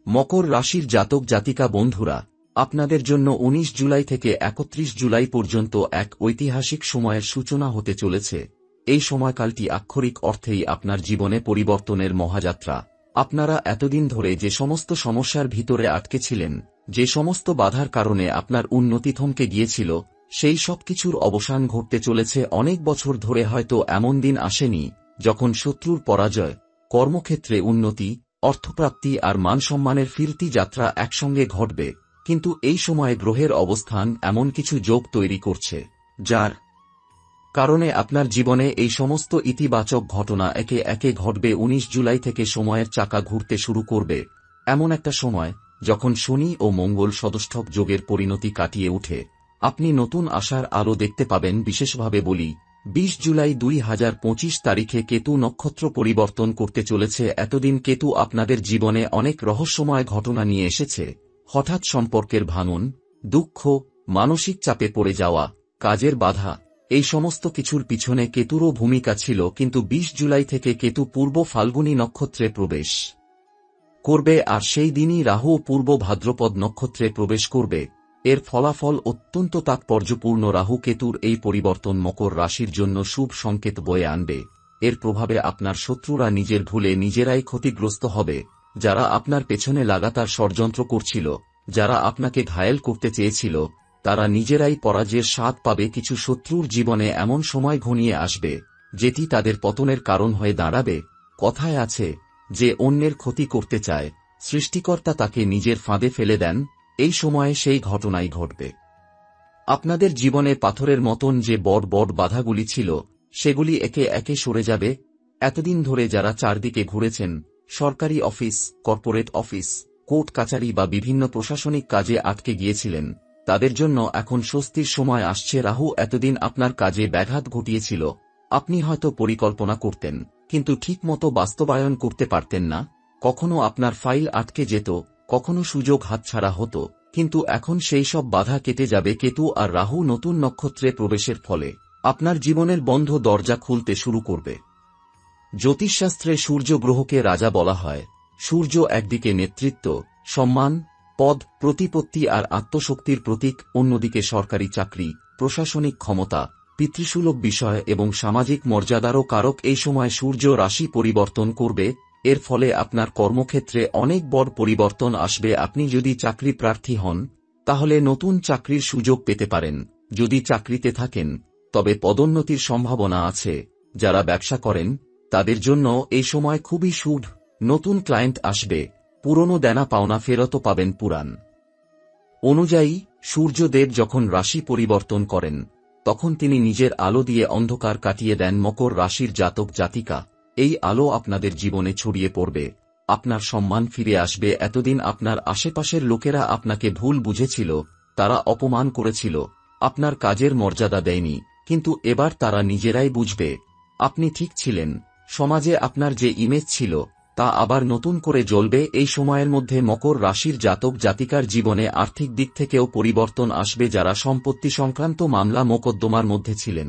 মকর রাশির জাতক জাতিকা বন্ধুরা, আপনাদের জন্য ১৯ জুলাই থেকে ৩১ জুলাই পর্যন্ত এক ঐতিহাসিক সময়ের সূচনা হতে চলেছে। এই সময়কালটি আক্ষরিক অর্থেই আপনার জীবনে পরিবর্তনের মহাযাত্রা। আপনারা এতদিন ধরে যে সমস্ত সমস্যার ভিতরে আটকে ছিলেন, যে সমস্ত বাধার কারণে আপনার উন্নতি থমকে গিয়েছিল, সেই সব কিছুর অবসান ঘটতে চলেছে। অনেক বছর ধরে হয়তো এমন দিন আসেনি যখন শত্রুর পরাজয়, কর্মক্ষেত্রে উন্নতি, অর্থপ্রাপ্তি আর মানসম্মানের ফিরতি যাত্রা একসঙ্গে ঘটবে, কিন্তু এই সময়ে গ্রহের অবস্থান এমন কিছু যোগ তৈরি করছে, যার কারণে আপনার জীবনে এই সমস্ত ইতিবাচক ঘটনা একে একে ঘটবে। ১৯ জুলাই থেকে সময়ের চাকা ঘুরতে শুরু করবে, এমন একটা সময় যখন শনি ও মঙ্গল সদষ্ঠক যোগের পরিণতি কাটিয়ে উঠে আপনি নতুন আশার আলো দেখতে পাবেন। বিশেষভাবে বলি, ২০ জুলাই ২০২৫ তারিখে কেতু নক্ষত্র পরিবর্তন করতে চলেছে। এতদিন কেতু আপনাদের জীবনে অনেক রহস্যময় ঘটনা নিয়ে এসেছে। হঠাৎ সম্পর্কের ভাঙন, দুঃখ, মানসিক চাপে পড়ে যাওয়া, কাজের বাধা, এই সমস্ত কিছুর পিছনে কেতুরও ভূমিকা ছিল। কিন্তু ২০ জুলাই থেকে কেতু পূর্ব ফাল্গুনী নক্ষত্রে প্রবেশ করবে, আর সেই দিনই রাহু পূর্ব ভাদ্রপদ নক্ষত্রে প্রবেশ করবে। এর ফলাফল অত্যন্ত তাৎপর্যপূর্ণ। রাহু কেতুর এই পরিবর্তন মকর রাশির জন্য শুভ সংকেত বয়ে আনবে। এর প্রভাবে আপনার শত্রুরা নিজের ভুলে নিজেরাই ক্ষতিগ্রস্ত হবে। যারা আপনার পেছনে লাগাতার ষড়যন্ত্র করছিল, যারা আপনাকে ঘায়েল করতে চেয়েছিল, তারা নিজেরাই পরাজয়ের স্বাদ পাবে। কিছু শত্রুর জীবনে এমন সময় ঘনিয়ে আসবে যেটি তাদের পতনের কারণ হয়ে দাঁড়াবে। কথায় আছে, যে অন্যের ক্ষতি করতে চায়, সৃষ্টিকর্তা তাকে নিজের ফাঁদে ফেলে দেন। এই সময়ে সেই ঘটনাই ঘটবে। আপনাদের জীবনে পাথরের মতন যে বড় বড় বাধাগুলি ছিল, সেগুলি একে একে সরে যাবে। এতদিন ধরে যারা চারদিকে ঘুরেছেন, সরকারি অফিস, কর্পোরেট অফিস, কোর্ট কাচারি বা বিভিন্ন প্রশাসনিক কাজে আটকে গিয়েছিলেন, তাদের জন্য এখন স্বস্তির সময় আসছে। রাহু এতদিন আপনার কাজে ব্যাঘাত ঘটিয়েছিল। আপনি হয়তো পরিকল্পনা করতেন, কিন্তু ঠিকমতো বাস্তবায়ন করতে পারতেন না। কখনো আপনার ফাইল আটকে যেত, কখনো সুযোগ হাতছাড়া হতো, কিন্তু এখন সেই সব বাধা কেটে যাবে। কেতু আর রাহু নতুন নক্ষত্রে প্রবেশের ফলে আপনার জীবনের বন্ধ দরজা খুলতে শুরু করবে। জ্যোতিষশাস্ত্রে সূর্য গ্রহকে রাজা বলা হয়। সূর্য একদিকে নেতৃত্ব, সম্মান, পদ, প্রতিপত্তি আর আত্মশক্তির প্রতীক, অন্যদিকে সরকারি চাকরি, প্রশাসনিক ক্ষমতা, পিতৃসুলভ বিষয় এবং সামাজিক মর্যাদারও কারক। এই সময় সূর্য রাশি পরিবর্তন করবে। এর ফলে আপনার কর্মক্ষেত্রে অনেক বড় পরিবর্তন আসবে। আপনি যদি চাকরি প্রার্থী হন, তাহলে নতুন চাকরির সুযোগ পেতে পারেন। যদি চাকরিতে থাকেন, তবে পদোন্নতির সম্ভাবনা আছে। যারা ব্যবসা করেন, তাদের জন্য এই সময় খুবই শুভ। নতুন ক্লায়েন্ট আসবে, পুরনো দেনা পাওনা ফেরত পাবেন। পুরাণ অনুযায়ী সূর্যদেব যখন রাশি পরিবর্তন করেন, তখন তিনি নিজের আলো দিয়ে অন্ধকার কাটিয়ে দেন। মকর রাশির জাতক জাতিকা, এই আলো আপনাদের জীবনে ছড়িয়ে পড়বে। আপনার সম্মান ফিরে আসবে। এতদিন আপনার আশেপাশের লোকেরা আপনাকে ভুল বুঝেছিল, তারা অপমান করেছিল, আপনার কাজের মর্যাদা দেয়নি, কিন্তু এবার তারা নিজেরাই বুঝবে আপনি ঠিক ছিলেন। সমাজে আপনার যে ইমেজ ছিল, তা আবার নতুন করে জ্বলবে। এই সময়ের মধ্যে মকর রাশির জাতক জাতিকার জীবনে আর্থিক দিক থেকেও পরিবর্তন আসবে। যারা সম্পত্তি সংক্রান্ত মামলা মোকদ্দমার মধ্যে ছিলেন,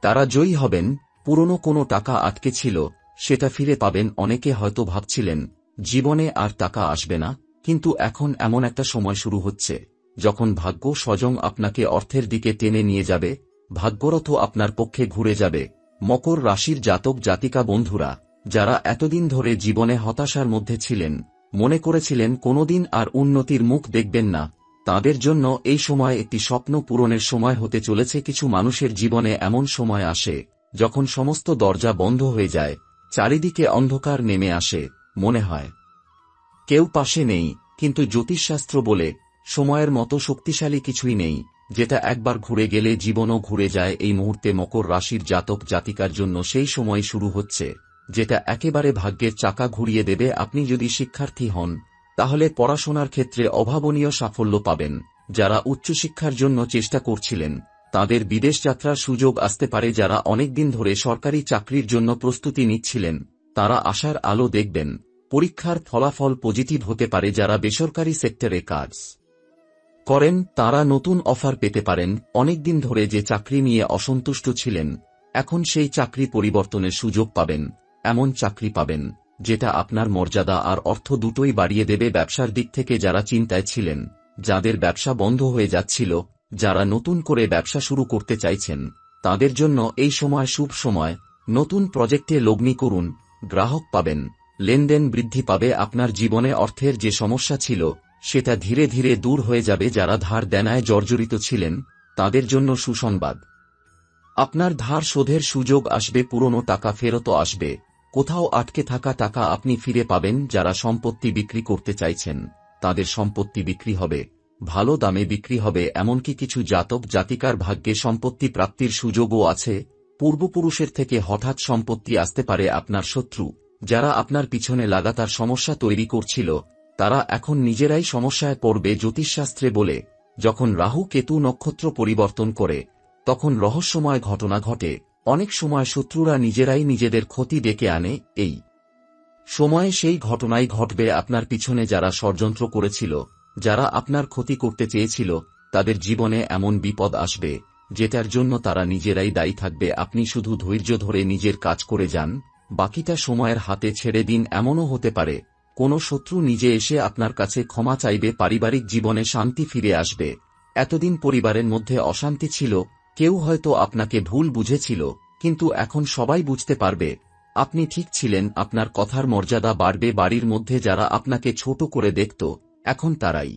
তারা জয়ী হবেন। পুরনো কোনো টাকা আটকে ছিল, সেটা ফিরে পাবেন। অনেকে হয়তো ভাবছিলেন জীবনে আর টাকা আসবে না, কিন্তু এখন এমন একটা সময় শুরু হচ্ছে যখন ভাগ্য স্বয়ং আপনাকে অর্থের দিকে টেনে নিয়ে যাবে। ভাগ্যরথ আপনার পক্ষে ঘুরে যাবে। মকর রাশির জাতক জাতিকা বন্ধুরা, যারা এতদিন ধরে জীবনে হতাশার মধ্যে ছিলেন, মনে করেছিলেন কোনোদিন আর উন্নতির মুখ দেখবেন না, তাদের জন্য এই সময় একটি স্বপ্ন পূরণের সময় হতে চলেছে। কিছু মানুষের জীবনে এমন সময় আসে যখন সমস্ত দরজা বন্ধ হয়ে যায়, চারিদিকে অন্ধকার নেমে আসে, মনে হয় কেউ পাশে নেই। কিন্তু জ্যোতিষশাস্ত্র বলে, সময়ের মতো শক্তিশালী কিছুই নেই, যেটা একবার ঘুরে গেলে জীবনও ঘুরে যায়। এই মুহূর্তে মকর রাশির জাতক জাতিকার জন্য সেই সময় শুরু হচ্ছে যেটা একেবারে ভাগ্যের চাকা ঘুরিয়ে দেবে। আপনি যদি শিক্ষার্থী হন, তাহলে পড়াশোনার ক্ষেত্রে অভাবনীয় সাফল্য পাবেন। যারা উচ্চশিক্ষার জন্য চেষ্টা করছিলেন, তাদের বিদেশ যাত্রার সুযোগ আসতে পারে। যারা অনেকদিন ধরে সরকারি চাকরির জন্য প্রস্তুতি নিচ্ছিলেন, তারা আশার আলো দেখবেন। পরীক্ষার ফলাফল পজিটিভ হতে পারে। যারা বেসরকারি সেক্টরে কাজ করেন, তারা নতুন অফার পেতে পারেন। অনেকদিন ধরে যে চাকরি নিয়ে অসন্তুষ্ট ছিলেন, এখন সেই চাকরি পরিবর্তনের সুযোগ পাবেন। এমন চাকরি পাবেন যেটা আপনার মর্যাদা আর অর্থ দুটোই বাড়িয়ে দেবে। ব্যবসার দিক থেকে যারা চিন্তায় ছিলেন, যাদের ব্যবসা বন্ধ হয়ে যাচ্ছিল, যারা নতুন করে ব্যবসা শুরু করতে চাইছেন, তাদের জন্য এই সময় শুভ সময়। নতুন প্রজেক্টে লগ্নি করুন, গ্রাহক পাবেন, লেনদেন বৃদ্ধি পাবে। আপনার জীবনে অর্থের যে সমস্যা ছিল সেটা ধীরে ধীরে দূর হয়ে যাবে। যারা ধার দেনায় জর্জরিত ছিলেন, তাদের জন্য সুসংবাদ। আপনার ধার শোধের সুযোগ আসবে, পুরনো টাকা ফেরতও আসবে, কোথাও আটকে থাকা টাকা আপনি ফিরে পাবেন। যারা সম্পত্তি বিক্রি করতে চাইছেন, তাদের সম্পত্তি বিক্রি হবে, ভালো দামে বিক্রি হবে। এমনকি কিছু জাতক জাতিকার ভাগ্যে সম্পত্তি প্রাপ্তির সুযোগও আছে। পূর্বপুরুষের থেকে হঠাৎ সম্পত্তি আসতে পারে। আপনার শত্রু, যারা আপনার পিছনে লাগাতার সমস্যা তৈরি করছিল, তারা এখন নিজেরাই সমস্যায় পড়বে। জ্যোতিষশাস্ত্রে বলে, যখন রাহু কেতু নক্ষত্র পরিবর্তন করে, তখন রহস্যময় ঘটনা ঘটে। অনেক সময় শত্রুরা নিজেরাই নিজেদের ক্ষতি ডেকে আনে। এই সময়ে সেই ঘটনাই ঘটবে। আপনার পিছনে যারা ষড়যন্ত্র করেছিল, যারা আপনার ক্ষতি করতে চেয়েছিল, তাদের জীবনে এমন বিপদ আসবে যেটার জন্য তারা নিজেরাই দায়ী থাকবে। আপনি শুধু ধৈর্য ধরে নিজের কাজ করে যান, বাকিটা সময়ের হাতে ছেড়ে দিন। এমনও হতে পারে কোনো শত্রু নিজে এসে আপনার কাছে ক্ষমা চাইবে। পারিবারিক জীবনে শান্তি ফিরে আসবে। এতদিন পরিবারের মধ্যে অশান্তি ছিল, কেউ হয়তো আপনাকে ভুল বুঝেছিল, কিন্তু এখন সবাই বুঝতে পারবে আপনি ঠিক ছিলেন। আপনার কথার মর্যাদা বাড়বে। বাড়ির মধ্যে যারা আপনাকে ছোট করে দেখত, এখন তারাই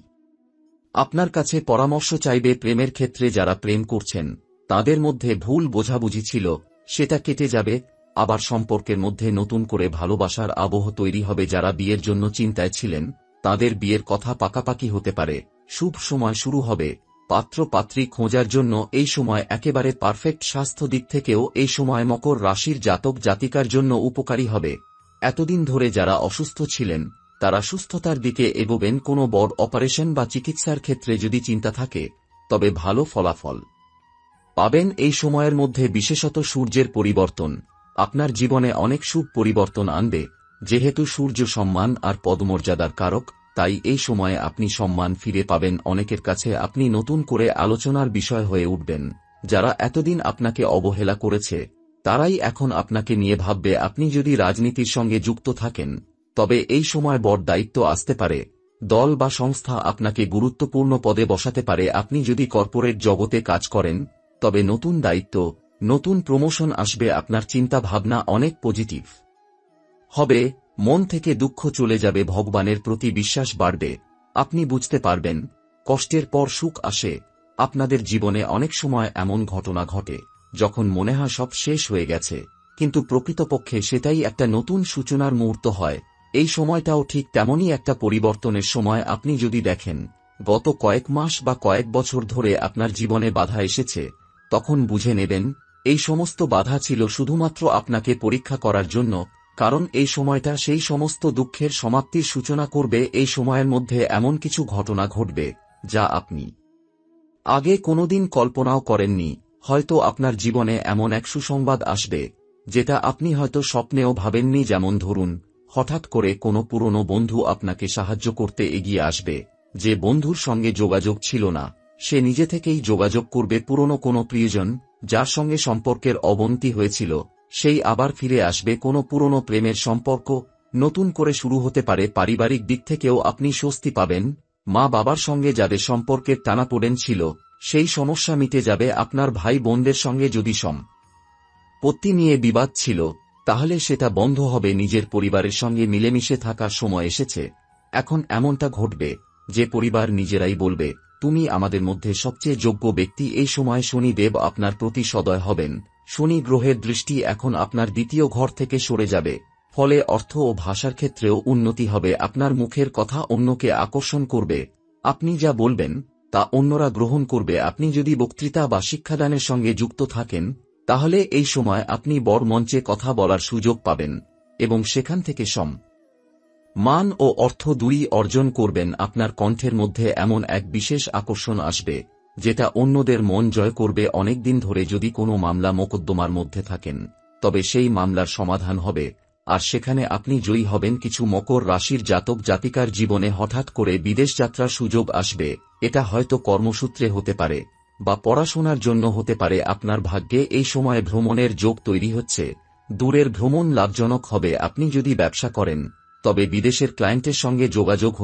আপনার কাছে পরামর্শ চাইবে। প্রেমের ক্ষেত্রে যারা প্রেম করছেন, তাদের মধ্যে ভুল বোঝাবুঝি ছিল, সেটা কেটে যাবে। আবার সম্পর্কের মধ্যে নতুন করে ভালোবাসার আবহ তৈরি হবে। যারা বিয়ের জন্য চিন্তায় ছিলেন, তাদের বিয়ের কথা পাকাপাকি হতে পারে। শুভ সময় শুরু হবে। পাত্র পাত্রী খোঁজার জন্য এই সময় একেবারে পারফেক্ট। স্বাস্থ্য দিক থেকেও এই সময় মকর রাশির জাতক জাতিকার জন্য উপকারী হবে। এতদিন ধরে যারা অসুস্থ ছিলেন, তারা সুস্থতার দিকে এগোবেন। কোনো বড় অপারেশন বা চিকিৎসার ক্ষেত্রে যদি চিন্তা থাকে, তবে ভালো ফলাফল পাবেন এই সময়ের মধ্যে। বিশেষত সূর্যের পরিবর্তন আপনার জীবনে অনেক শুভ পরিবর্তন আনবে। যেহেতু সূর্য সম্মান আর পদমর্যাদার কারক, তাই এই সময়ে আপনি সম্মান ফিরে পাবেন। অনেকের কাছে আপনি নতুন করে আলোচনার বিষয় হয়ে উঠবেন। যারা এতদিন আপনাকে অবহেলা করেছে, তারাই এখন আপনাকে নিয়ে ভাববে। আপনি যদি রাজনীতির সঙ্গে যুক্ত থাকেন, তবে এই সময় বড় দায়িত্ব আসতে পারে। দল বা সংস্থা আপনাকে গুরুত্বপূর্ণ পদে বসাতে পারে। আপনি যদি কর্পোরেট জগতে কাজ করেন, তবে নতুন দায়িত্ব, নতুন প্রমোশন আসবে। আপনার চিন্তা ভাবনা অনেক পজিটিভ হবে। মন থেকে দুঃখ চলে যাবে। ভগবানের প্রতি বিশ্বাস বাড়বে। আপনি বুঝতে পারবেন কষ্টের পর সুখ আসে। আপনাদের জীবনে অনেক সময় এমন ঘটনা ঘটে যখন মনে হয় সব শেষ হয়ে গেছে, কিন্তু প্রকৃতপক্ষে সেটাই একটা নতুন সূচনার মুহূর্ত হয়। এই সময়টাও ঠিক তেমনই একটা পরিবর্তনের সময়। আপনি যদি দেখেন গত কয়েক মাস বা কয়েক বছর ধরে আপনার জীবনে বাধা এসেছে, তখন বুঝে নেবেন এই সমস্ত বাধা ছিল শুধুমাত্র আপনাকে পরীক্ষা করার জন্য। কারণ এই সময়টা সেই সমস্ত দুঃখের সমাপ্তির সূচনা করবে। এই সময়ের মধ্যে এমন কিছু ঘটনা ঘটবে যা আপনি আগে কোনোদিন কল্পনাও করেননি। হয়তো আপনার জীবনে এমন এক সুসংবাদ আসবে যেটা আপনি হয়তো স্বপ্নেও ভাবেননি। যেমন ধরুন, হঠাৎ করে কোনো পুরনো বন্ধু আপনাকে সাহায্য করতে এগিয়ে আসবে। যে বন্ধুর সঙ্গে যোগাযোগ ছিল না, সে নিজে থেকেই যোগাযোগ করবে। পুরনো কোনো প্রিয়জন, যার সঙ্গে সম্পর্কের অবনতি হয়েছিল, সেই আবার ফিরে আসবে। কোনো পুরনো প্রেমের সম্পর্ক নতুন করে শুরু হতে পারে। পারিবারিক দিক থেকেও আপনি স্বস্তি পাবেন। মা বাবার সঙ্গে যাদের সম্পর্কের টানাপোড়েন ছিল, সেই সমস্যা মিটে যাবে। আপনার ভাই বোনদের সঙ্গে যদি সম্পত্তি নিয়ে বিবাদ ছিল, তাহলে সেটা বন্ধ হবে। নিজের পরিবারের সঙ্গে মিলেমিশে থাকার সময় এসেছে। এখন এমনটা ঘটবে যে পরিবার নিজেরাই বলবে, তুমি আমাদের মধ্যে সবচেয়ে যোগ্য ব্যক্তি। এই সময় শনি দেব আপনার প্রতি সদয় হবেন। শনি গ্রহের দৃষ্টি এখন আপনার দ্বিতীয় ঘর থেকে সরে যাবে। ফলে অর্থ ও ভাষার ক্ষেত্রেও উন্নতি হবে। আপনার মুখের কথা অন্যকে আকর্ষণ করবে। আপনি যা বলবেন তা অন্যরা গ্রহণ করবে। আপনি যদি বক্তৃতা বা শিক্ষাদানের সঙ্গে যুক্ত থাকেন, তাহলে এই সময় আপনি বড় মঞ্চে কথা বলার সুযোগ পাবেন এবং সেখান থেকে মান ও অর্থ দুই অর্জন করবেন। আপনার কণ্ঠের মধ্যে এমন এক বিশেষ আকর্ষণ আসবে যেটা অন্যদের মন জয় করবে। অনেকদিন ধরে যদি কোনো মামলা মোকদ্দমার মধ্যে থাকেন, তবে সেই মামলার সমাধান হবে, আর সেখানে আপনি জয়ী হবেন। কিছু মকর রাশির জাতক জাতিকার জীবনে হঠাৎ করে বিদেশ যাত্রার সুযোগ আসবে। এটা হয়তো কর্মসূত্রে হতে পারে বা পড়াশোনার জন্য হতে পারে। আপনার ভাগ্যে এই সময়ে ভ্রমণের যোগ তৈরি হচ্ছে। দূরের ভ্রমণ লাভজনক হবে। আপনি যদি ব্যবসা করেন তবে বিদেশের ক্লায়েন্টের সঙ্গে যোগাযোগ